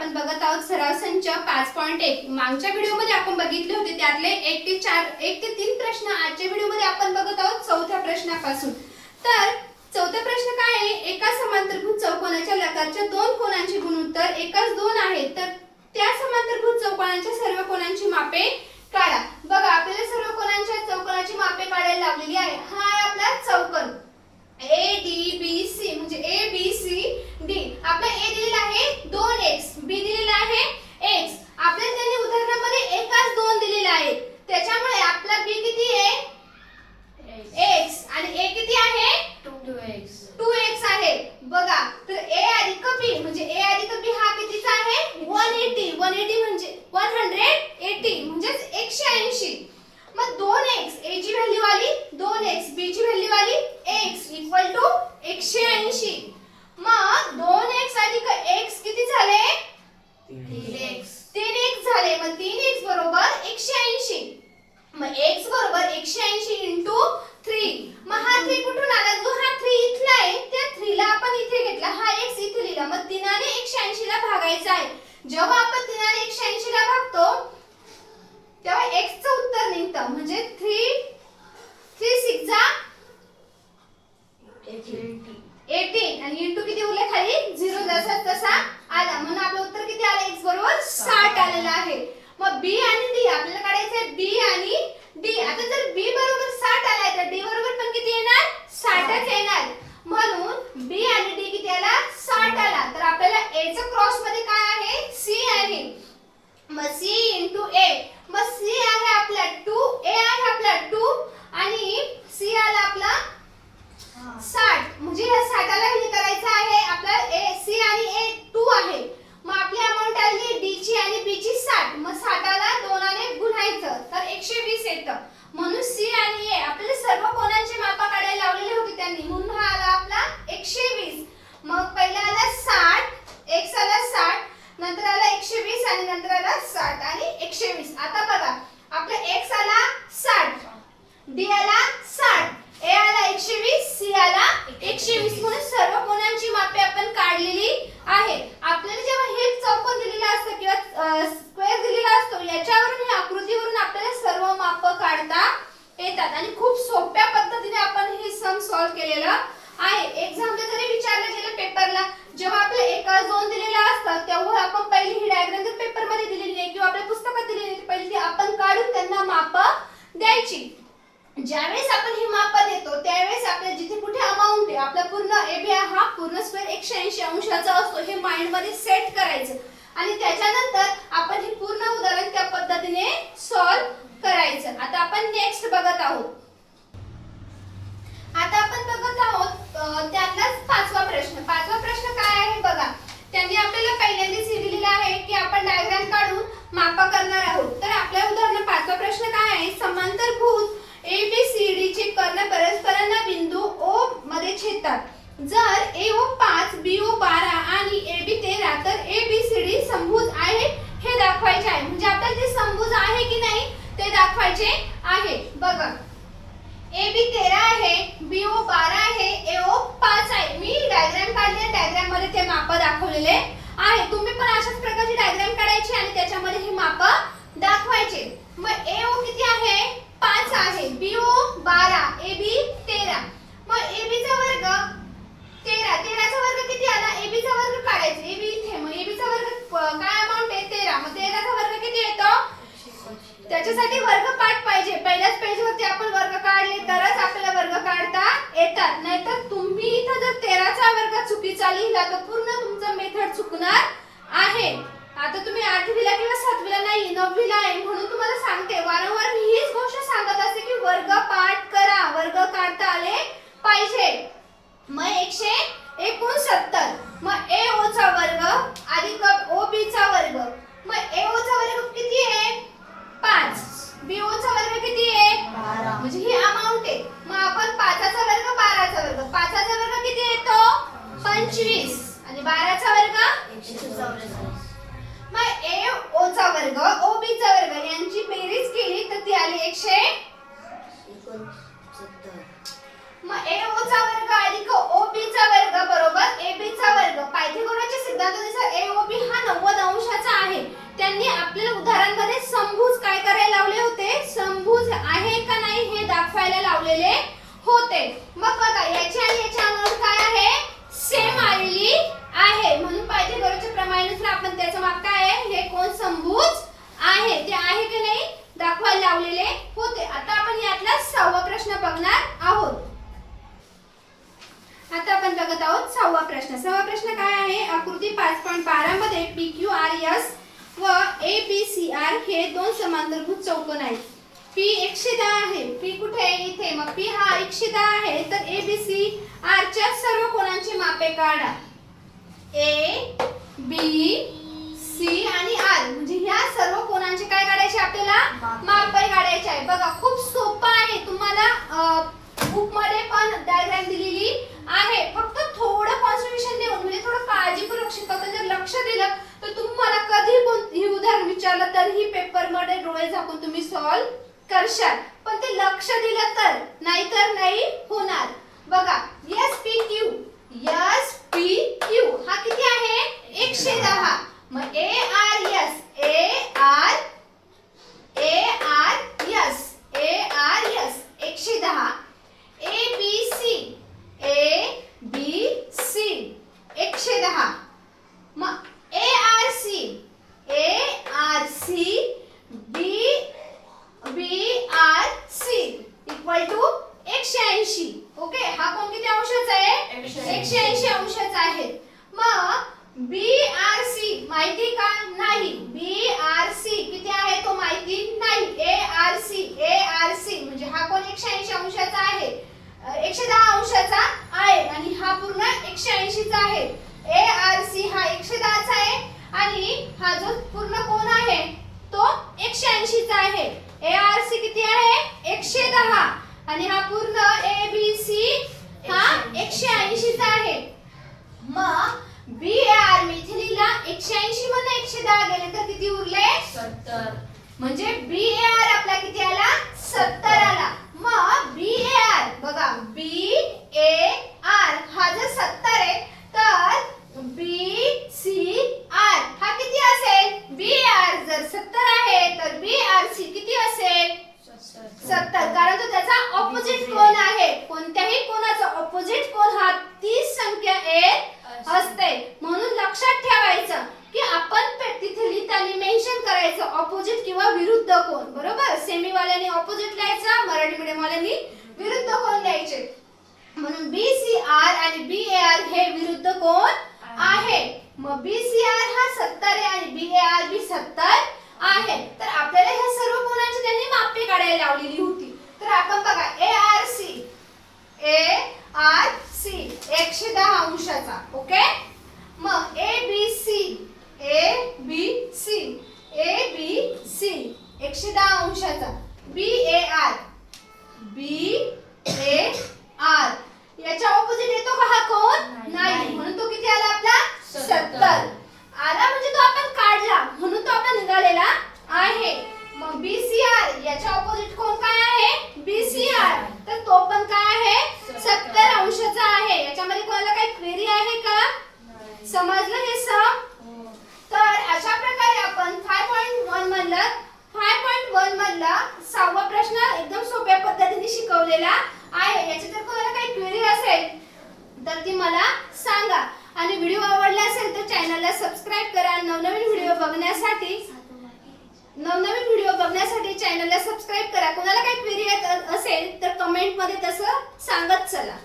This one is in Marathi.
आपण बघत आहोत सराव संच 5.1. मागच्या व्हिडिओमध्ये आपण बघितले होते त्यातले 1 ते 3 प्रश्न आजच्या व्हिडिओमध्ये आपण बघत आहोत चौथ्या प्रश्नापासून. तर चौथा प्रश्न काय आहे, एका समांतरभुज चौकोनाच्या लकाच्या दोन कोनांची गुणोत्तर एकाच 2 आहेत, तर त्या समांतरभुज चौकोनांच्या सर्व कोनांची मापे काढा. बघा आपल्याला सर्व कोनांच्या चौकोनाची मापे काढायला लावलेली आहे. हा आहे आपला चौकोन ADBC, म्हणजे ABCD. आपला A दिलेला आहे 2x, B दिलेला आहे x. आपल्याला त्यांनी उदाहरणामध्ये एकाच 2 दिलेला आहे, त्याच्यामुळे आपला B किती आहे x आणि A किती आहे 2x आहे. बघा तर A अधिक B म्हणजे A अधिक B हा कितीचा आहे 180 म्हणजे 180 म्हणजे 180. मग 2x A ची व्हॅल्यू आली 2x, B ची व्हॅल्यू आली x इक्वल टू 180. मग 2x अधिक x किती झाले 3x झाले. मग 3x बरोबर 180. मग x बरोबर 180 इंटू 3. मग हा 3 कुठून आला, जो हा 3 इथला आहे त्या 3 ला आपण इथे घेतला, हा x इथे लिहिला. मग 3 ने 180 ला भागायचा आहे. जेव्हा आपण 3 ने 180 ला भागतो तेव्हा x चं उत्तर निघतं, म्हणजे 3 6 जा 18 आणि इंटू किती उरले खाली 0 जसा तसा आला, म्हणून आपलं उत्तर किती आलं x बरोबर 60 आलेलं आहे. मग b आणि d आपल्याला काढायचं आहे, b आणि d. आता जर b बरोबर 60 आलाय तर d बरोबर पण किती येणार 60च येणार, म्हणून b आणि d किती आला 60 आला. तर आपल्याला a चं क्रॉस मध्ये काय आहे c आहे. मग c इंटू a, मग c आहे आपला 2, a आहे आपला 2 आणि c आला आपला 60. म्हणजे या 60 ला हे करायचं आहे, आपला c आणि a 2 आहे. मग आपली अमाउंट आली d ची आणि b ची 60. मग 60 ला 2 ने गुणायचं तर 120 येतं, म्हणून c आणि a आपल्याला सर्व कोनांचे मापा काढायला लावलेले होते त्यांनी, म्हणून हा आला आपला 120. मग पहिला आला 60, x आला 60, नंतर आला 120 आणि नंतर आला 60 आणि 120. आता बघा आपला x आला 60, d आला 60, a आला 120, c आला 120. म्हणून सर्व कोनांची मापे आपण काढलेली आहे. आपल्याला जेव्हा हे चौकोन दिलेलं असतं किंवा स्क्वेअर दिलेला असतो, याच्यावरून या आकृतीवरून आपल्याला सर्व माप काढता येतात आणि खूप सोप्या पद्धतीने आपण हे सम सॉल्व केलेलं आहे. एक्झामला जरी विचारलं गेलं पेपरला, जेव्हा आपल्याला एका 2 दिलेला असतात तेव्हा आपण पहिली ही डायग्राम जर पेपर मध्ये दिलेली नाही किंवा आपल्या पुस्तकात दिलेली नाही, पहिली ती आपण काढून त्यांना माप द्यायची. ज्यावेळेस आपण ही माप देतो त्यावेळेस आपल्या जिथे कुठे अमाउंट आहे, आपला पूर्ण AB हा पूर्ण स्क्वेअर 180 अंशाचा असतो, हे माइंड मध्ये सेट करायचं आणि त्याच्यानंतर आपण हे पूर्ण उदाहरण त्या पद्धतीने सॉल्व करायचं. आता आपण नेक्स्ट बघत आहोत. आता आपण बघत आहोत त्यातलाच 5वा प्रश्न. 5वा प्रश्न काय आहे बघा, त्यांनी आपल्याला पहिल्यांदाच हे दिलेलं आहे की आपण डायग्राम काढून मापा करणार आहोत. तर आपल्या उदाहरण 5वा प्रश्न काय आहे, समांतरभुज ABCD चे कर्ण परस्परांना बिंदू O मध्ये छेदतात. जर AO 5, BO 12 आणि AB 13 तर ABCD समभुज आहे हे दाखवायचे आहे. म्हणजे आपल्याला ते समभुज आहे की नाही ते दाखवायचे आहे. बघा AB 13 आहे, BO 12 आहे, AO 5 आहे. मी डायग्राम काढले, डायग्राम मध्ये ते माप दाखवलेले आहे. तुम्ही पण अशाच प्रकारची डायग्राम काढायची आणि त्याच्यामध्ये हे माप दाखवायचे. मग AO किती आहे 5 आहे, BO 12, AB 13. मग AB चा वर्ग 13, 13 चा वर्ग किती आला, AB चा वर्ग काढायचा, AB इथे. मग AB चा वर्ग काय अमाउंट आहे 13, मग 13 चा वर्ग किती येतो, त्याच्यासाठी वर्ग पाठ पाहिजे. पहिल्याच पेज वरती आपण वर्ग काढले तरच आपल्याला वर्ग काढता येतात, नाहीतर तुम्ही इथं जर 13 चा वर्ग चुकीचा लिहिला तर पूर्ण तुमचं मेथड चुकणार आहे. आता तुम्ही 8वीला किंवा 7वीला नाही 9वीला आहे, म्हणून तुम्हाला सांगते, वारंवार मी हीच गोष्ट सांगत असते की वर्ग पाठ करा, वर्ग काढता आले पाहिजे. मग 169. मग AO चा वर्ग अधिक OB चा वर्ग. मग AO चा वर्ग किती आहे 5, BO चा वर्ग किती आहे 12, म्हणजे ही अमाउंट आहे. मग आपण 5 चा वर्ग 12 चा वर्ग, 5 चा वर्ग किती येतो 25 आणि 12 चा वर्ग 144. मग AO चा वर्ग OB चा वर्ग यांची बेरीज केली तर ती आली 169. मग AO चा वर्ग अधिक OB चा वर्ग बरोबर AB चा वर्ग. पायथागोरसच्या सिद्धांतानुसार AOB हा 90 अंश दाखवायला लावलेले होते. मग बघा याची आणि याची अमाउंट काय आहे, सेम आलेली आहे. म्हणून पायथागोरसच्या प्रमाणानुसार आपण त्याचं माप काय आहे, हे कोण समभुज आहे ते आहे की नाही दाखवायला लावलेले होते. आता आपण यातला 6वा प्रश्न बघणार आहोत. आता आपण बघत आहोत 6वा प्रश्न. 6वा प्रश्न काय आहे, आकृती 5.12 मध्ये PQRS व ABCR हे दोन समांतरभुज चौकोन आहेत. P 110 आहे. P कुठे आहे, इथे. मग P हा 110 आहे, तर ABCR च्या सर्व कोणांची मापे काढा. A B C आणि R म्हणजे ह्या सर्व कोणांचे काय काढायचे आपल्याला, मापे काढायचे आहे. बघा खूप सोपं आहे. तुम्हाला बुक मध्ये पण डायग्राम दिलेली आहे. फक्त थोडं कॉन्सन्ट्रेशन देऊन म्हणजे थोडं काळजीपूर्वक शिकवता जर लक्ष दिलं तर तुम्हाला कधी कोणतेही उदाहरण विचारलं तरीही पेपर मध्ये डोळे झाकून तुम्ही सॉल्व करशाल. पण ते लक्ष दिलं तर, नाहीतर नाही होणार. बघा SPQ हा किती आहे, 110. मग ARS ARS 110. ABC 110. मग ARC BRC equal to 180. Okay, हा कोण किती अंशाचा आहे, 180 अंशाचा आहे. मग BRC माहिती का नाही, BRC किती आहे तो माहिती नाही. ARC म्हणजे हा कोण 180 अंशाचा आहे, 110 अंशाचा आहे आणि हा पूर्ण 180 चा आहे. ARC हा 110 चा आहे आणि हा जो पूर्ण कोण आहे तो 180 चा आहे. ARC किती आहे, 110 आणि हा पूर्ण ABC हा 180 चा आहे. मग BAR मी इथे लिहिला 180 मध्ये 110 गेले तर किती उरले, 70. म्हणजे BAR आपला किती आला, 70 आला. मग BAR बघा BAR हा जर 70 आहे तर BCR हा किती असेल, BAR जर 70 आहे तर BRC किती असेल, 70. कारण तो त्याचा ऑपोजिट कोन आहे. कोणत्याही कोनाचा ऑपोजिट कोन हा 30 संख्या येत असते. म्हणून लक्षात ठेवायचं की आपण तिथे लिहिताना मेन्शन करायचं ऑपोजिट किंवा विरुद्ध कोन. बरोबर, सेमी वाल्यांनी ऑपोजिट लिहायचं, मराठी मीडियम वाल्यांनी विरुद्ध कोन लिहायचे. म्हणून BCR आणि BAR हे विरुद्ध कोन आहे. मग BCR हा 70 आहे आणि BAR बी 70 आहे. तर आपल्याला ह्या सर्व कोणांची त्यांनी मापे काढायला लावलेली होती. तर आपण बघा ARC 110 अंशाचा. ओके, मग ABC 110 अंशाचा. BAR याच्या ऑपोजिट येतो का हा कोन, नाही. म्हणून तो किती आला आपला, 70 आला. म्हणजे तो आपण काढला म्हणून तो आपला निघालेला आहे. मग BCR याच्या ऑपोजिट कोन काय आहे, BCR, तर तो पण काय आहे, 70 अंशाचा आहे. याच्यामध्ये कोणाला काही क्वेरी आहे का, समजलं हे सम. तर अशा प्रकारे आपण 5.1 मधला 6वा प्रश्न एकदम सोप्या पद्धतीने शिकवलेला आहे. याची जर कोणाला काही क्वेरी असेल तर ती मला सांगा. आणि व्हिडिओ आवडला असेल तर चॅनलला सबस्क्राइब करा. नवनवीन व्हिडिओ बघण्यासाठी चॅनलला सबस्क्राइब करा. कोणाला काही क्वेरी असेल तर कमेंट मध्ये तसं सांगत चला.